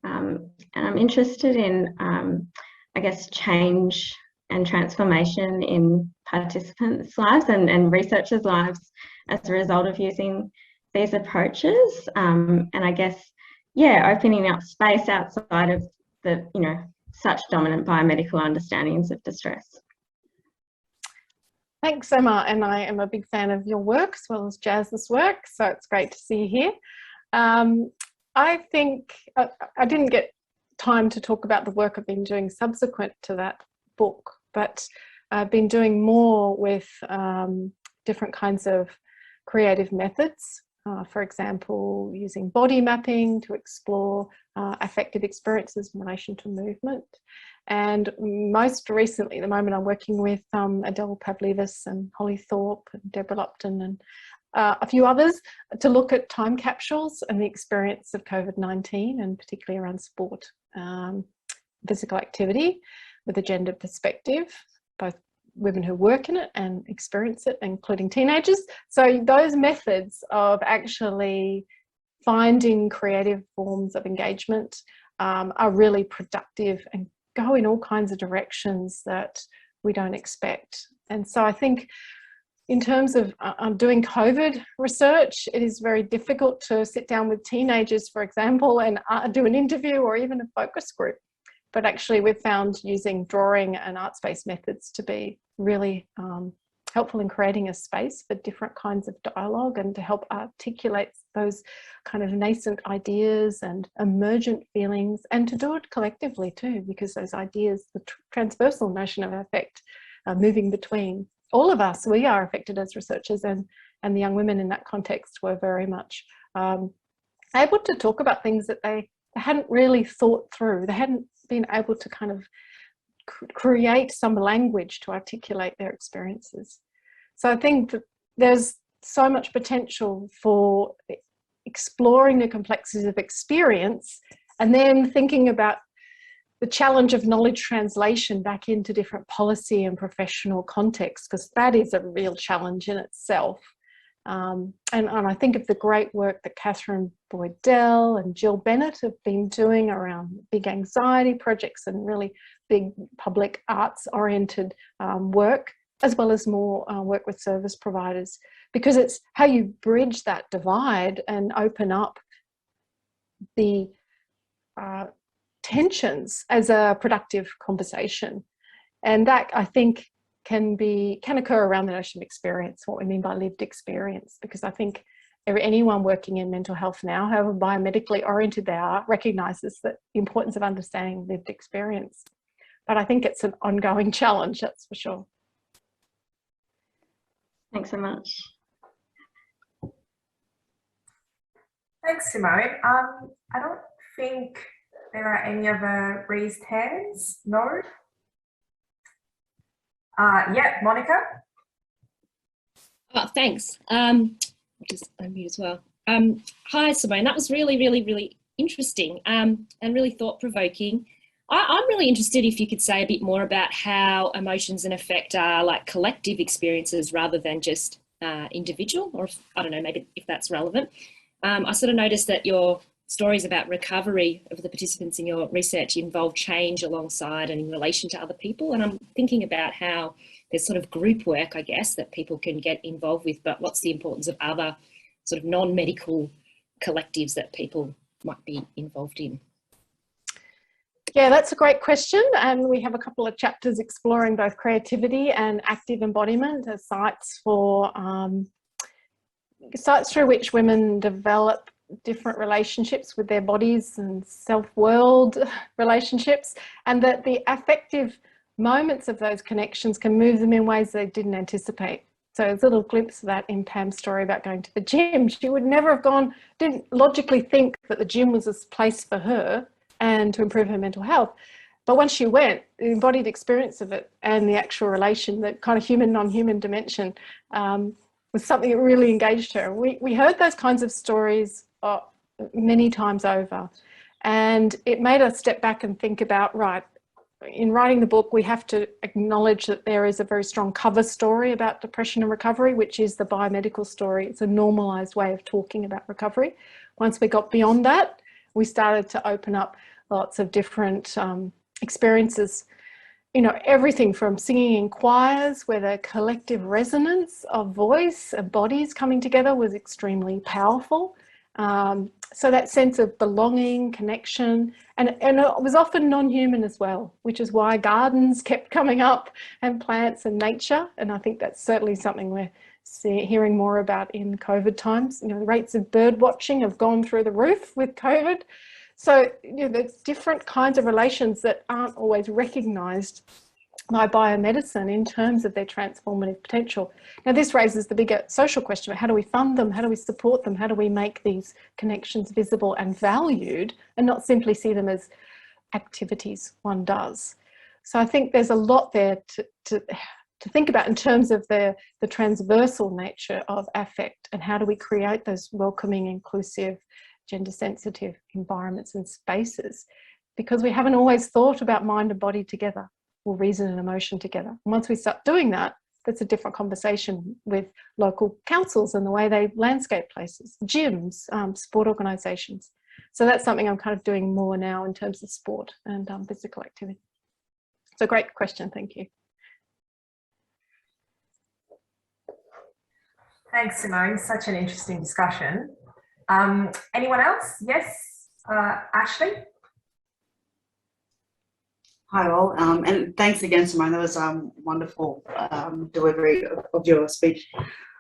And I'm interested in, I guess, change and transformation in participants' lives and researchers' lives as a result of using these approaches. And I guess, yeah, opening up space outside of the, such dominant biomedical understandings of distress. Thanks, Emma, and I am a big fan of your work as well as Jazz's work, so it's great to see you here. I think I didn't get time to talk about the work I've been doing subsequent to that book, but I've been doing more with different kinds of creative methods. For example, using body mapping to explore affective experiences in relation to movement. And most recently, at the moment, I'm working with Adele Pavlidis and Holly Thorpe and Deborah Lupton and a few others to look at time capsules and the experience of COVID-19, and particularly around sport, physical activity with a gender perspective, both women who work in it and experience it, including teenagers. So those methods of actually finding creative forms of engagement are really productive and go in all kinds of directions that we don't expect. And so I think in terms of doing COVID research, it is very difficult to sit down with teenagers, for example, and do an interview or even a focus group. But actually we've found using drawing and arts-based methods to be really helpful in creating a space for different kinds of dialogue and to help articulate those kind of nascent ideas and emergent feelings, and to do it collectively too, because those ideas, the transversal notion of affect, moving between all of us, we are affected as researchers, and the young women in that context were very much able to talk about things that they hadn't really thought through. They hadn't been able to kind of create some language to articulate their experiences. So I think that there's so much potential for exploring the complexities of experience and then thinking about the challenge of knowledge translation back into different policy and professional contexts, because that is a real challenge in itself. And I think of the great work that Catherine Boydell and Jill Bennett have been doing around big anxiety projects and really big public arts-oriented work, as well as more work with service providers, because it's how you bridge that divide and open up the tensions as a productive conversation. And that, I think, can occur around the notion of experience, what we mean by lived experience, because I think anyone working in mental health now, however biomedically oriented they are, recognises the importance of understanding lived experience. But I think it's an ongoing challenge, that's for sure. Thanks so much. Thanks, Simone. I don't think there are any other raised hands. No? Yeah, Monica? Oh, thanks. I'll just unmute as well. Hi, Simone. That was really, really, really interesting and really thought-provoking. I'm really interested if you could say a bit more about how emotions and affect are like collective experiences rather than just individual, or if, I don't know, maybe if that's relevant. I sort of noticed that your stories about recovery of the participants in your research involve change alongside and in relation to other people. And I'm thinking about how there's sort of group work, I guess, that people can get involved with, but what's the importance of other sort of non-medical collectives that people might be involved in? Yeah, that's a great question. And we have a couple of chapters exploring both creativity and active embodiment as sites for sites through which women develop different relationships with their bodies and self-world relationships, and that the affective moments of those connections can move them in ways they didn't anticipate. So there's a little glimpse of that in Pam's story about going to the gym. She would never have gone, didn't logically think that the gym was a place for her and to improve her mental health. But once she went, the embodied experience of it and the actual relation, the kind of human, non-human dimension, was something that really engaged her. We heard those kinds of stories many times over, and it made us step back and think about, right, in writing the book, we have to acknowledge that there is a very strong cover story about depression and recovery, which is the biomedical story. It's a normalized way of talking about recovery. Once we got beyond that, we started to open up lots of different experiences, you know, everything from singing in choirs where the collective resonance of voice and bodies coming together was extremely powerful. So that sense of belonging, connection, and it was often non-human as well, which is why gardens kept coming up and plants and nature. And I think that's certainly something we're hearing more about in COVID times. You know, the rates of bird watching have gone through the roof with COVID. So, you know, there's different kinds of relations that aren't always recognised by biomedicine in terms of their transformative potential. Now, this raises the bigger social question of how do we fund them? How do we support them? How do we make these connections visible and valued and not simply see them as activities one does? So I think there's a lot there to think about in terms of the transversal nature of affect and how do we create those welcoming, inclusive, gender-sensitive environments and spaces, because we haven't always thought about mind and body together, or reason and emotion together. And once we start doing that, that's a different conversation with local councils and the way they landscape places, gyms, sport organisations. So that's something I'm kind of doing more now in terms of sport and physical activity. So great question, thank you. Thanks, Simone. Such an interesting discussion. Anyone else? Yes, Ashley? Hi all, and thanks again, Simone. That was wonderful delivery of your speech,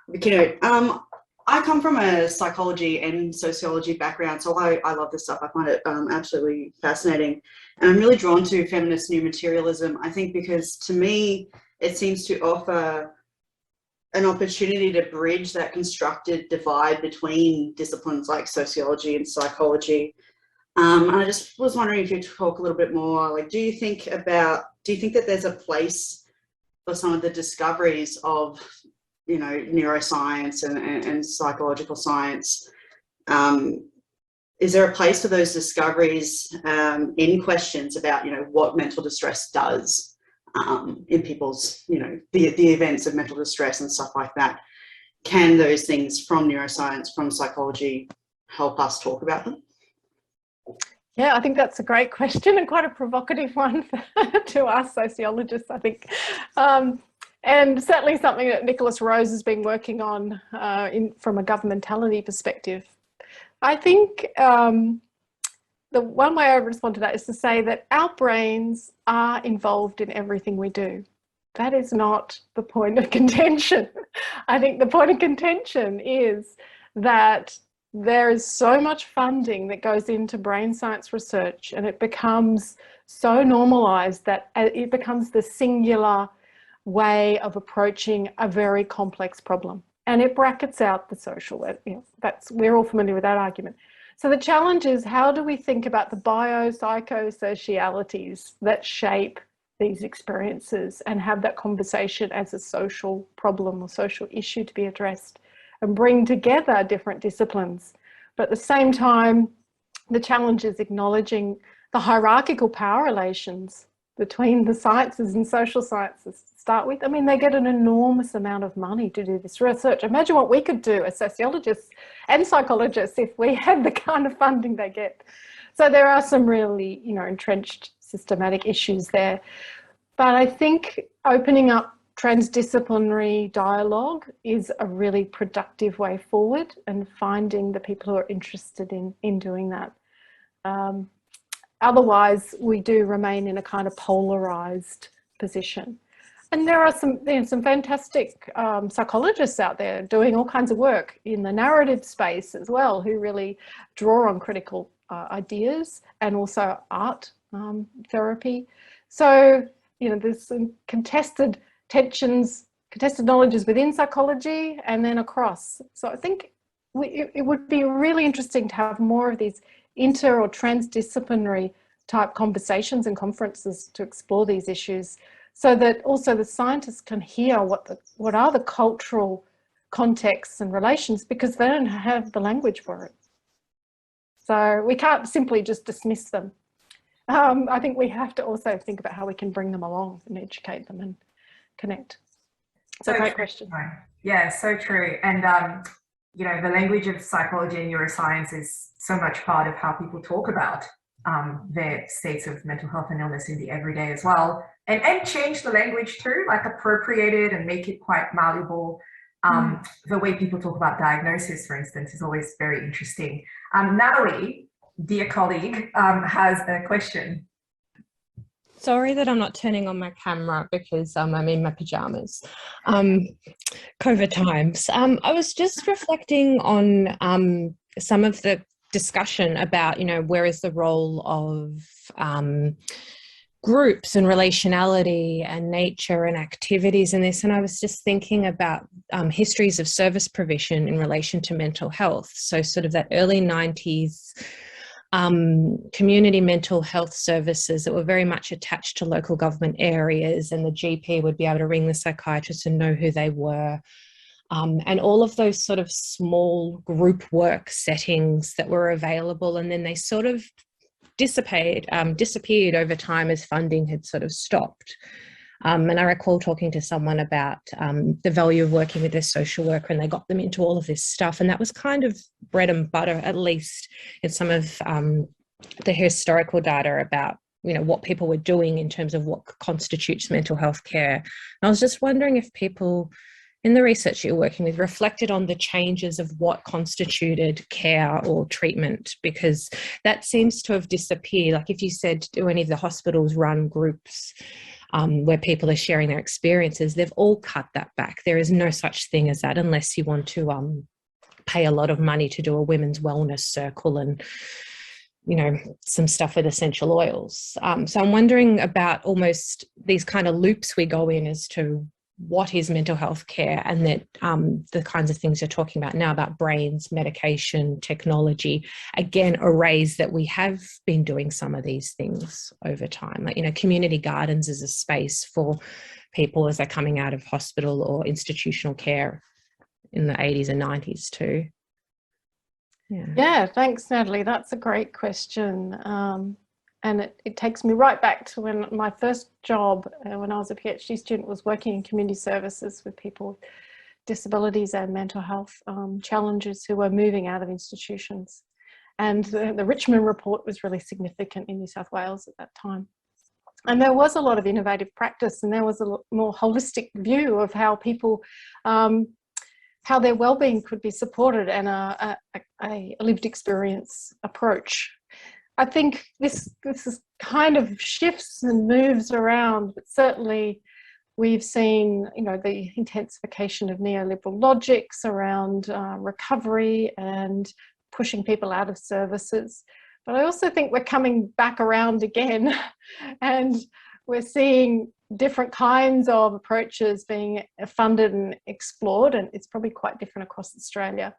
the keynote. I come from a psychology and sociology background, so I love this stuff. I find it absolutely fascinating. And I'm really drawn to feminist new materialism, I think, because to me, it seems to offer an opportunity to bridge that constructed divide between disciplines like sociology and psychology. And I just was wondering if you could talk a little bit more, like, do you think that there's a place for some of the discoveries of, you know, neuroscience and psychological science? Is there a place for those discoveries in questions about, you know, what mental distress does in people's, you know, the events of mental distress and stuff like that? Can those things from neuroscience, from psychology, help us talk about them? Yeah, I think that's a great question and quite a provocative one to us sociologists, I think. And certainly something that Nicholas Rose has been working on from a governmentality perspective. I think the one way I would respond to that is to say that our brains are involved in everything we do. That is not the point of contention. I think the point of contention is that there is so much funding that goes into brain science research, and it becomes so normalized that it becomes the singular way of approaching a very complex problem, and it brackets out the social. You know, we're all familiar with that argument. So the challenge is, how do we think about the biopsychosocialities that shape these experiences and have that conversation as a social problem or social issue to be addressed, and bring together different disciplines. But at the same time, the challenge is acknowledging the hierarchical power relations between the sciences and social sciences to start with. I mean, they get an enormous amount of money to do this research. Imagine what we could do as sociologists and psychologists if we had the kind of funding they get. So there are some really, you know, entrenched systematic issues there. But I think opening up transdisciplinary dialogue is a really productive way forward, and finding the people who are interested in doing that. Otherwise, we do remain in a kind of polarized position. And there are some, you know, some fantastic psychologists out there doing all kinds of work in the narrative space as well, who really draw on critical ideas, and also art therapy. So, you know, there's some contested tensions, contested knowledges within psychology and then across. So I think it would be really interesting to have more of these inter or transdisciplinary type conversations and conferences to explore these issues, so that also the scientists can hear what are the cultural contexts and relations, because they don't have the language for it. So we can't simply just dismiss them. I think we have to also think about how we can bring them along and educate them and connect. So great question. Yeah, so true. And you know, the language of psychology and neuroscience is so much part of how people talk about their states of mental health and illness in the everyday as well, and change the language too, like appropriate it and make it quite malleable. The way people talk about diagnosis, for instance, is always very interesting. Natalie, dear colleague, has a question. Sorry that I'm not turning on my camera because I'm in my pajamas. COVID times. I was just reflecting on some of the discussion about, you know, where is the role of groups and relationality and nature and activities in this. And I was just thinking about histories of service provision in relation to mental health. So sort of that early 90s community mental health services that were very much attached to local government areas, and the GP would be able to ring the psychiatrist and know who they were. And all of those sort of small group work settings that were available, and then they sort of disappeared over time as funding had sort of stopped. And I recall talking to someone about the value of working with their social worker, and they got them into all of this stuff. And that was kind of bread and butter, at least in some of the historical data about, you know, what people were doing in terms of what constitutes mental health care. And I was just wondering if people in the research you're working with reflected on the changes of what constituted care or treatment, because that seems to have disappeared. Like if you said, do any of the hospitals run groups where people are sharing their experiences, they've all cut that back. There is no such thing as that unless you want to pay a lot of money to do a women's wellness circle and, you know, some stuff with essential oils. So I'm wondering about almost these kind of loops we go in as to what is mental health care, and that the kinds of things you're talking about now about brains, medication, technology, again, arrays that we have been doing some of these things over time. Like, you know, community gardens is a space for people as they're coming out of hospital or institutional care in the 80s and 90s too. Yeah, thanks, Natalie. That's a great question. And it takes me right back to when my first job, when I was a PhD student, was working in community services with people with disabilities and mental health challenges who were moving out of institutions. And the Richmond report was really significant in New South Wales at that time. And there was a lot of innovative practice, and there was a more holistic view of how people, how their wellbeing could be supported, and a lived experience approach. I think this is kind of shifts and moves around, but certainly we've seen, you know, the intensification of neoliberal logics around recovery and pushing people out of services. But I also think we're coming back around again, and we're seeing different kinds of approaches being funded and explored, and it's probably quite different across Australia.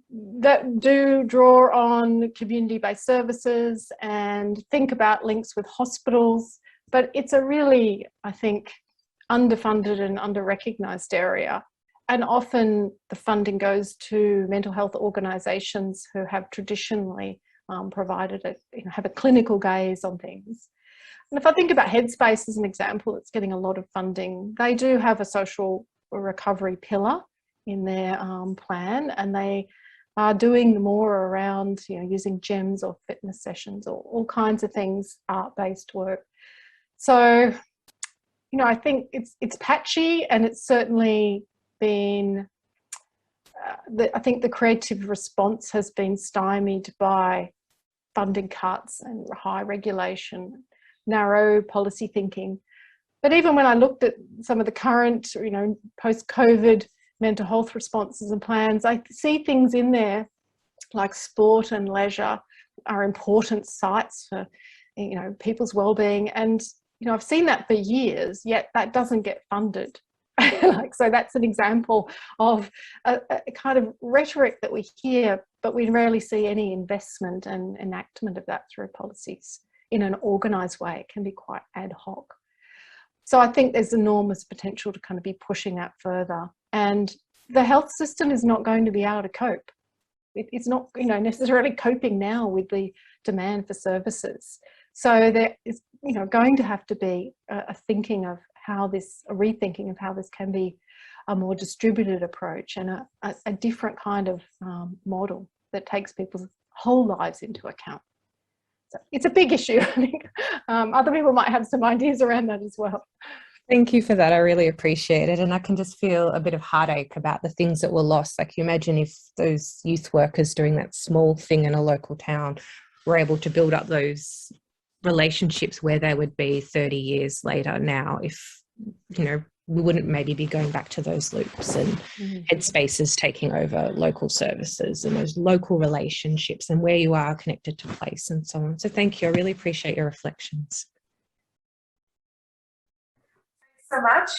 That do draw on community-based services and think about links with hospitals, but it's a really, I think, underfunded and under-recognised area. And often the funding goes to mental health organisations who have traditionally provided have a clinical gaze on things. And if I think about Headspace as an example, it's getting a lot of funding. They do have a social recovery pillar in their plan, and they are doing more around, you know, using gems or fitness sessions or all kinds of things, art-based work. So, you know, I think it's patchy, and it's certainly been, I think the creative response has been stymied by funding cuts and high regulation, narrow policy thinking. But even when I looked at some of the current, you know, post-COVID mental health responses and plans, I see things in there like sport and leisure are important sites for, you know, people's well-being. And, you know, I've seen that for years, yet that doesn't get funded. Like, so that's an example of a kind of rhetoric that we hear, but we rarely see any investment and enactment of that through policies in an organised way. It can be quite ad hoc. So I think there's enormous potential to kind of be pushing that further. And the health system is not going to be able to cope. It's not, you know, necessarily coping now with the demand for services. So there is, you know, going to have to be a thinking of how this, a rethinking of how this can be a more distributed approach and a different kind of model that takes people's whole lives into account. So it's a big issue. I think other people might have some ideas around that as well. Thank you for that. I really appreciate it. And I can just feel a bit of heartache about the things that were lost. Like, you imagine if those youth workers doing that small thing in a local town were able to build up those relationships where they would be 30 years later now, if, you know, we wouldn't maybe be going back to those loops and headspaces taking over local services and those local relationships and where you are connected to place and so on. So thank you. I really appreciate your reflections. So much.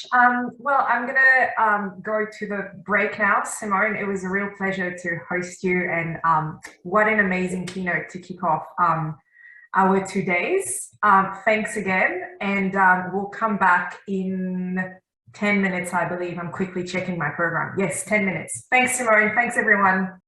Well, I'm going to go to the break now. Simone, it was a real pleasure to host you, and what an amazing keynote to kick off our 2 days. Thanks again, and we'll come back in 10 minutes, I believe. I'm quickly checking my program. Yes, 10 minutes. Thanks, Simone. Thanks, everyone.